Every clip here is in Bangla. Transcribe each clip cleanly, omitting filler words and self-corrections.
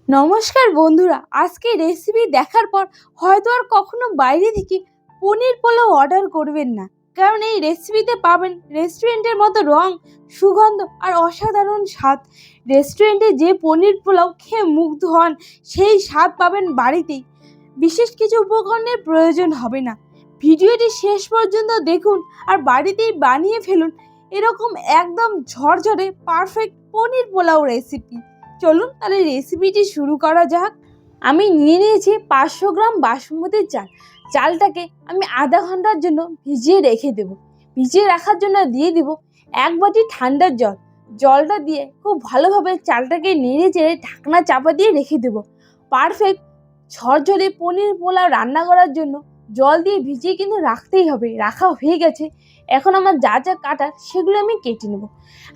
নমস্কার বন্ধুরা, আজকে রেসিপি দেখার পর হয়তো আর কখনো বাইরে থেকে পনির পোলাও অর্ডার করবেন না। কারণ এই রেসিপিতে পাবেন রেস্টুরেন্টের মতো রং, সুগন্ধ আর অসাধারণ স্বাদ। রেস্টুরেন্টে যে পনির পোলাও খেয়ে মুগ্ধ হন, সেই স্বাদ পাবেন বাড়িতেই। বিশেষ কিছু উপকরণের প্রয়োজন হবে না। ভিডিওটি শেষ পর্যন্ত দেখুন আর বাড়িতেই বানিয়ে ফেলুন এরকম একদম ঝরঝরে পারফেক্ট পনির পোলাও রেসিপি। চলুন তাহলে রেসিপিটি শুরু করা যাক। আমি নিয়েছি 500 গ্রাম বাসমতি চাল। চালটাকে আমি আধা ঘন্টার জন্য ভিজিয়ে রেখে দেব। ভিজিয়ে রাখার জন্য দিয়ে দিব 1 বাটি ঠান্ডা জল। জলটা দিয়ে খুব ভালোভাবে চালটাকে নেড়ে চেড়ে ঢাকনা চাপা দিয়ে রেখে দেব। পারফেক্ট ঝরঝরে পনির পোলাও রান্না করার জন্য জল দিয়ে ভিজিয়ে কিন্তু রাখতেই হবে। রাখা হয়ে গেছে। এখন আমার যা যা কাটার সেগুলো আমি কেটে নেব।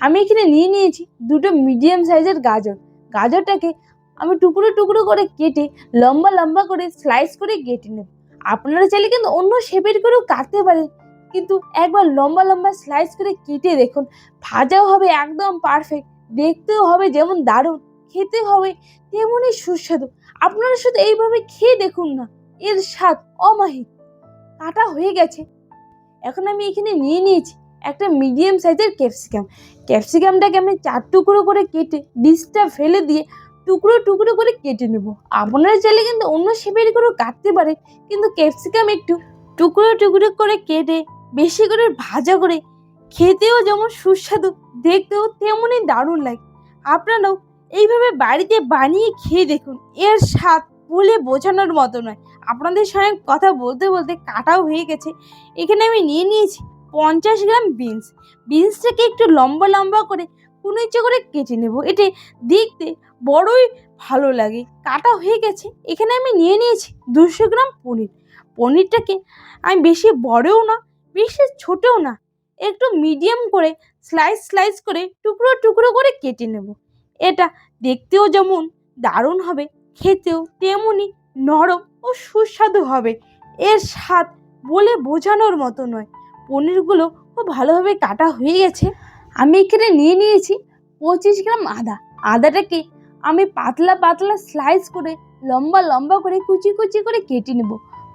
আমি এখানে নিয়েছি 2টো মিডিয়াম সাইজের গাজর। গাজরটাকে আমি টুকরো টুকরো করে কেটে লম্বা লম্বা করে স্লাইস করে কেটে নেব। আপনারা চাইলে কিন্তু অন্য শেপের করেও কাটতে পারেন, কিন্তু একবার লম্বা লম্বা স্লাইস করে কেটে দেখুন। ভাজাও হবে একদম পারফেক্ট, দেখতেও হবে যেমন দারুণ, খেতে হবে তেমনই সুস্বাদু। আপনারা শুধু এইভাবে খেয়ে দেখুন না, এর স্বাদ অমায়িক। কাটা হয়ে গেছে। এখন আমি এখানে নিয়েছি একটা মিডিয়াম সাইজের ক্যাপসিকাম। ক্যাপসিকামটাকে আমি 4 টুকরো করে কেটে বীজটা ফেলে দিয়ে টুকরো টুকরো করে কেটে নেব। আপনারা চাইলে কিন্তু অন্য শেপের করেও কাটতে পারে, কিন্তু ক্যাপসিকাম একটু টুকরো টুকরো করে কেটে বেশি করে ভাজা করে খেতেও যেমন সুস্বাদু, দেখতেও তেমনই দারুণ লাগে। আপনারাও এইভাবে বাড়িতে বানিয়ে খেয়ে দেখুন, এর স্বাদ বলে বোঝানোর মতো নয়। আপনাদের সঙ্গে কথা বলতে বলতে কাটাও হয়ে গেছে। এখানে আমি নিয়েছি 50 গ্রাম বিনস। বিনসটাকে একটু লম্বা লম্বা করে কুনিচে করে কেটে নেব। এটি দেখতে বড়ই ভালো লাগে। কাটা হয়ে গেছে। এখানে আমি নিয়েছি 200 গ্রাম পনির। পনিরটাকে আমি বেশি বড়ও না, বেশি ছোটও না, একটু মিডিয়াম করে স্লাইস করে টুকরো টুকরো করে কেটে নেব। এটা দেখতেও যেমন দারুণ হবে, খেতেও তেমনই নরম ও সুস্বাদু হবে। এর স্বাদ বলে বোঝানোর মতো নয়। পনিরগুলো খুব ভালোভাবে কাটা হয়ে গেছে। আমি এখানে নিয়েছি 25 গ্রাম আদা। আদাটাকে আমি পাতলা পাতলা স্লাইস করে লম্বা লম্বা করে কুচি কুচি করে কেটে নেব।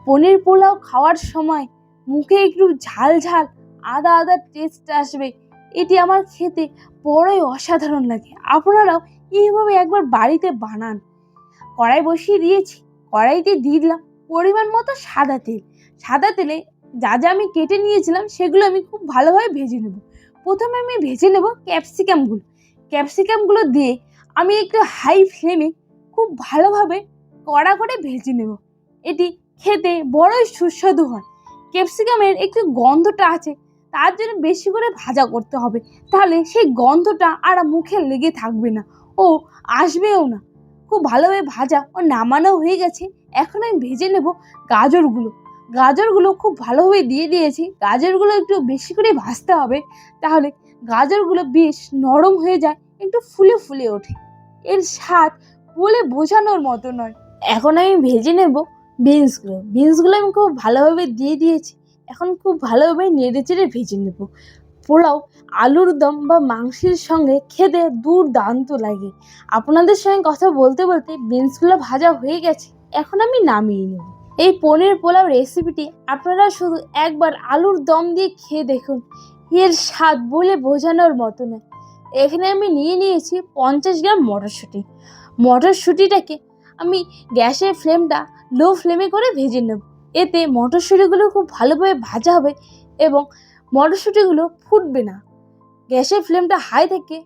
পনির পোলাও খাওয়ার সময় মুখে একটু ঝাল ঝাল আদা আদার টেস্ট আসবে। এটি আমার খেতে বড়ই অসাধারণ লাগে। আপনারাও এইভাবে একবার বাড়িতে বানান। কড়াই বসিয়ে দিয়েছি। কড়াইতে দিয়ে দিলাম পরিমাণ মতো সাদা তেল। সাদা তেলে যা যা আমি কেটে নিয়েছিলাম সেগুলো আমি খুব ভালোভাবে ভেজে নেব। প্রথমে আমি ভেজে নেব ক্যাপসিকামগুলো। ক্যাপসিকামগুলো দিয়ে আমি একটু হাই ফ্লেমে খুব ভালোভাবে কড়া করে ভেজে নেব। এটি খেতে বড়ই সুস্বাদু হয়। ক্যাপসিকামের একটু গন্ধটা আছে, তার জন্য বেশি করে ভাজা করতে হবে। তাহলে সেই গন্ধটা আর মুখে লেগে থাকবে না ও আসবেও না। খুব ভালোভাবে ভাজা ও নামানো হয়ে গেছে। এখন আমি ভেজে নেব গাজরগুলো। গাজরগুলো খুব ভালোভাবে দিয়ে দিয়েছি। গাজরগুলো একটু বেশি করে ভাজতে হবে, তাহলে গাজরগুলো বেশ নরম হয়ে যায়, একটু ফুলে ফুলে ওঠে। এর স্বাদ বলে বোঝানোর মতো নয়। এখন আমি ভেজে নেব বিনসগুলো। বিনসগুলো আমি খুব ভালোভাবে দিয়ে দিয়েছি। এখন খুব ভালোভাবে নেড়ে চেড়ে ভেজে নেব। পোলাও আলুর দম বা মাংসের সঙ্গে খেতে দুর্দান্ত লাগে। আপনাদের সঙ্গে কথা বলতে বলতে বিনসগুলো ভাজা হয়ে গেছে। এখন আমি নামিয়ে নেব। এই পনির পোলাও রেসিপিটি আপনারা শুধু একবার আলুর দম দিয়ে খেয়ে দেখুন, এর স্বাদ বলে বোঝানোর মতো নয়। এখানে আমি নিয়েছি 50 গ্রাম মটরশুঁটি। মটরশুঁটিটাকে আমি গ্যাসের ফ্লেমটা লো ফ্লেমে করে ভেজে নেব। এতে মটরশুঁটিগুলো খুব ভালোভাবে ভাজা হবে এবং মটরশুঁটিগুলো ফুটবে না। গ্যাসের ফ্লেমটা হাই থেকে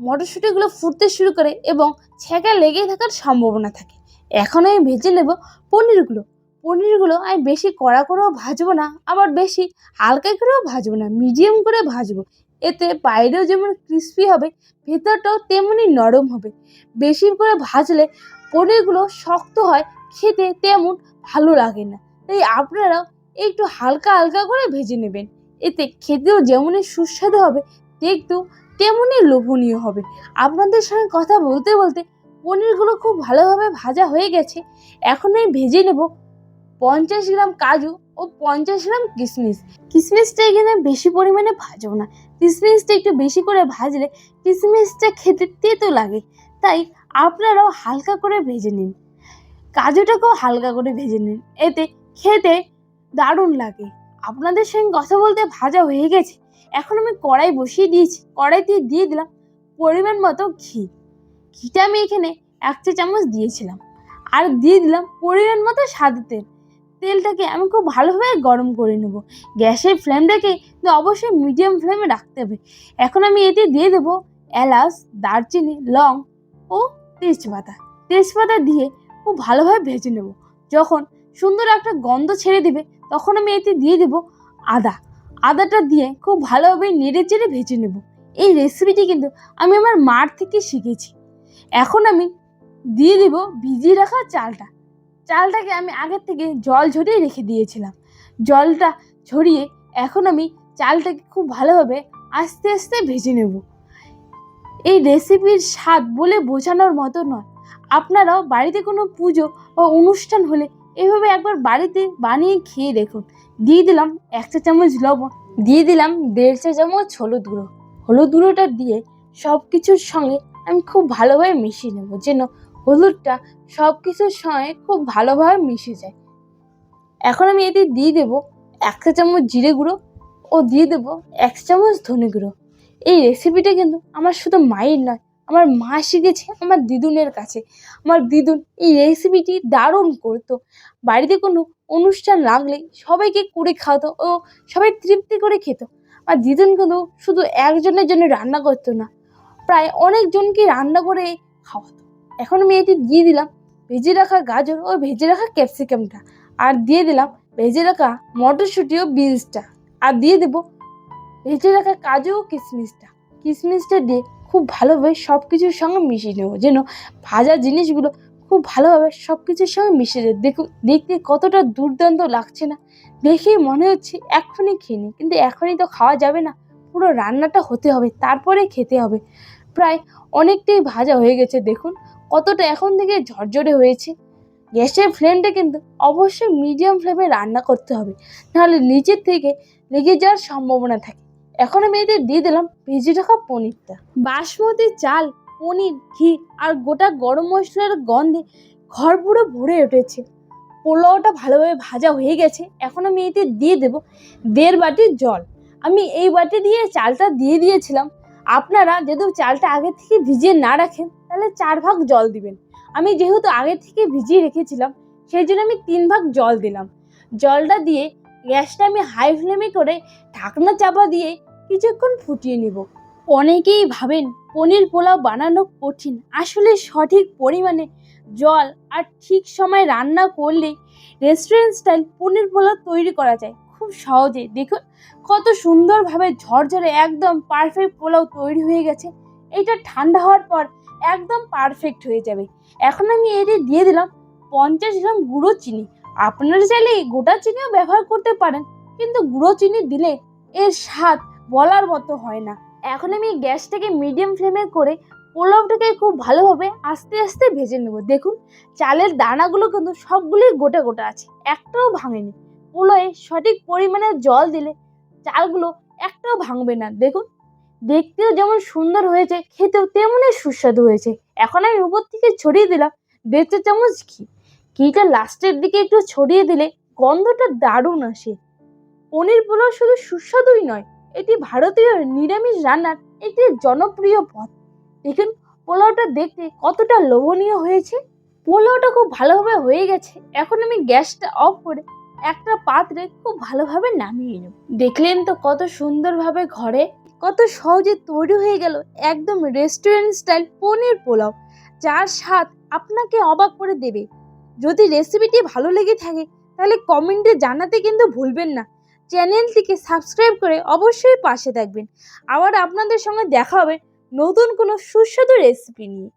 মটরশুঁটিগুলো ফুটতে শুরু করে এবং ছ্যাঁকা লেগে থাকার সম্ভাবনা থাকে। এখন আমি ভেজে নেব পনিরগুলো। পনিরগুলো আমি বেশি কড়া করেও ভাজবো না, আবার বেশি হালকা করেও ভাজবো না, মিডিয়াম করে ভাজবো। এতে বাইরেও যেমন ক্রিস্পি হবে, ভেতরটাও তেমনি নরম হবে। বেশি করে ভাজলে পনিরগুলো শক্ত হয়, খেতে তেমন ভালো লাগে না। তাই আপনারাও একটু হালকা হালকা করে ভেজে নেবেন। এতে খেতেও যেমনই সুস্বাদু হবে, দেখতেও তেমনই লোভনীয় হবে। আপনাদের সঙ্গে কথা বলতে বলতে পনিরগুলো খুব ভালোভাবে ভাজা হয়ে গেছে। এখন আমি ভেজে নেব 50 গ্রাম কাজু ও 50 গ্রাম কিশমিশ। কিশমিশটা এখানে বেশি পরিমাণে ভাজবো না। কিশমিশটা একটু বেশি করে ভাজলে কিশমিশটা খেতে তেতো লাগে। তাই আপনারাও হালকা করে ভেজে নিন, কাজুটাকেও হালকা করে ভেজে নিন, এতে খেতে দারুণ লাগে। আপনাদের সঙ্গে কথা বলতে ভাজা হয়ে গেছে। এখন আমি কড়াই বসিয়ে দিয়েছি, কড়াইতে দিয়ে দিলাম পরিমাণ মতো ঘি। ঘিটা আমি এখানে 1 চা চামচ দিয়েছিলাম। আর দিয়ে দিলাম পরিমাণ মতো সাদা তেল। তেলটাকে আমি খুব ভালোভাবে গরম করে নেব। গ্যাসের ফ্লেমটাকে কিন্তু অবশ্যই মিডিয়াম ফ্লেমে রাখতে হবে। এখন আমি এতে দিয়ে দেবো এলাচ, দারচিনি, লং ও তেজপাতা। তেজপাতা দিয়ে খুব ভালোভাবে ভেজে নেব। যখন সুন্দর একটা গন্ধ ছেড়ে দিবে তখন আমি এতে দিয়ে দেবো আদা। আদাটা দিয়ে খুব ভালোভাবে নেড়ে চেড়ে ভেজে নেব। এই রেসিপিটি কিন্তু আমি আমার মার থেকে শিখেছি। এখন আমি দিয়ে দেব ভিজিয়ে রাখা চালটা। চালটাকে আমি আগের থেকে জল ঝরিয়ে রেখে দিয়েছিলাম। জলটা ঝরিয়ে এখন আমি চালটাকে খুব ভালোভাবে আস্তে আস্তে ভেজে নেব। এই রেসিপির স্বাদ বলে বোঝানোর মতো নয়। আপনারাও বাড়িতে কোনো পুজো বা অনুষ্ঠান হলে এভাবে একবার বাড়িতে বানিয়ে খেয়ে দেখুন। দিয়ে দিলাম 1 চা চামচ লবণ, দিয়ে দিলাম 1.5 চা চামচ হলুদ গুঁড়ো। হলুদ গুঁড়োটা দিয়ে সব কিছুর সঙ্গে আমি খুব ভালোভাবে মিশিয়ে নেব, যেন হলুদটা সব কিছুর সঙ্গে খুব ভালোভাবে মিশে যায়। এখন আমি এতে দিয়ে দেবো 1 চা চামচ জিরে গুঁড়ো ও দিয়ে দেবো 1 চা চামচ ধনে গুঁড়ো। এই রেসিপিটা কিন্তু আমার শুধু মায়ের নয়, আমার মা শিখেছে আমার দিদুনের কাছে। আমার দিদুন এই রেসিপিটি দারুণ করতো। বাড়িতে কোনো অনুষ্ঠান লাগলেই সবাইকে করে খাওয়াতো ও সবাই তৃপ্তি করে খেত। আর দিদুন কিন্তু শুধু একজনের জন্য রান্না করতো না, প্রায় অনেকজনকে রান্না করে খাওয়াতো। এখন আমি এতে দিয়ে দিলাম ভেজে রাখা গাজর ও ভেজে রাখা ক্যাপসিকামটা, আর দিয়ে দিলাম ভেজে রাখা মটরশুঁটি ও বিনসটা, আর দিয়ে দেবো ভেজে রাখা কাজু ও কিশমিশটা দিয়ে খুব ভালোভাবে সব কিছুর সঙ্গে মিশিয়ে নেবো, যেন ভাজা জিনিসগুলো খুব ভালোভাবে সব কিছুর সঙ্গে মিশে যায়। দেখুন দেখতে কতটা দুর্দান্ত লাগছে না? দেখেই মনে হচ্ছে এক্ষুনি খেয়ে নিই, কিন্তু এখনই তো খাওয়া যাবে না, পুরো রান্নাটা হতে হবে তারপরে খেতে হবে। প্রায় অনেকটাই ভাজা হয়ে গেছে, দেখুন কতটা এখন থেকে ঝরঝরে হয়েছে। গ্যাসের ফ্লেমটা কিন্তু অবশ্যই মিডিয়াম ফ্লেমে রান্না করতে হবে, নাহলে নিচের থেকে লেগে যাওয়ার সম্ভাবনা থাকে। এখন আমি এতে দিয়ে দিলাম ভেজে রাখা পনিরটা। বাসমতি চাল, পনির, ঘি আর গোটা গরম মশলার গন্ধে ঘর পুরো ভরে উঠেছে। পোলাওটা ভালোভাবে ভাজা হয়ে গেছে। এখন আমি এতে দিয়ে দেবো 1.5 বাটি জল। আমি এই বাটি দিয়ে চালটা দিয়ে দিয়েছিলাম। আপনারা যদি চালটা আগে থেকে ভিজিয়ে না রাখেন তাহলে 4 ভাগ জল দিবেন। আমি যেহেতু আগে থেকে ভিজিয়ে রেখেছিলাম সেই জন্য আমি 3 ভাগ জল দিলাম। জলটা দিয়ে গ্যাসটা আমি হাই ফ্লেমে করে ঢাকনা চাপা দিয়ে কিছুক্ষণ ফুটিয়ে নেব। অনেকেই ভাবেন পনির পোলাও বানানো কঠিন, আসলে সঠিক পরিমাণে জল আর ঠিক সময় রান্না করলেই রেস্টুরেন্ট স্টাইল পনির পোলাও তৈরি করা যায় খুব সহজে। দেখুন কত সুন্দরভাবে ঝরঝরে একদম পারফেক্ট পোলাও তৈরি হয়ে গেছে। এটা ঠান্ডা হওয়ার পর একদম পারফেক্ট হয়ে যাবে। এখন আমি এতে দিয়ে দিলাম 50 গ্রাম গুঁড়ো চিনি। আপনারা চাইলে গোটা চিনিও ব্যবহার করতে পারেন, কিন্তু গুঁড়ো চিনি দিলে এর স্বাদ বলার মতো হয় না। এখন আমি গ্যাসটাকে মিডিয়াম ফ্লেমে করে পোলাওটাকে খুব ভালোভাবে আস্তে আস্তে ভেজে নেব। দেখুন চালের দানাগুলো কিন্তু সবগুলোই গোটা গোটা আছে, একটাও ভাঙেনি। পোলাওয়ে সঠিক পরিমাণে জল দিলে চালগুলো একটাও ভাঙবে না। দেখুন দেখতেও যেমন সুন্দর হয়েছে, খেতেও তেমনই সুস্বাদু হয়েছে। এখন আমি উপর থেকে ছড়িয়ে দিলাম 1.5 চা চামচ ঘি। ঘিটা লাস্টের দিকে একটু ছড়িয়ে দিলে গন্ধটা দারুণ আসে। পনির পোলাও শুধু সুস্বাদুই নয়, এটি ভারতীয় নিরামিষ রান্নার একটি জনপ্রিয় পদ। দেখুন পোলাওটা দেখতে কতটা লোভনীয় হয়েছে। পোলাওটা খুব ভালোভাবে হয়ে গেছে। এখন আমি গ্যাসটা অফ করে একটা পাত্রে খুব ভালোভাবে নামিয়ে নেব। দেখলেন তো কত সুন্দরভাবে ঘরে কত সহজে তৈরি হয়ে গেল একদম রেস্টুরেন্ট স্টাইল পনির পোলাও, যার স্বাদ আপনাকে অবাক করে দেবে। যদি রেসিপিটি ভালো লেগে থাকে তাহলে কমেন্টে জানাতে কিন্তু ভুলবেন না। চ্যানেলটিকে সাবস্ক্রাইব করে অবশ্যই পাশে থাকবেন। আবার আপনাদের সঙ্গে দেখা হবে নতুন কোনো সুস্বাদু রেসিপি নিয়ে।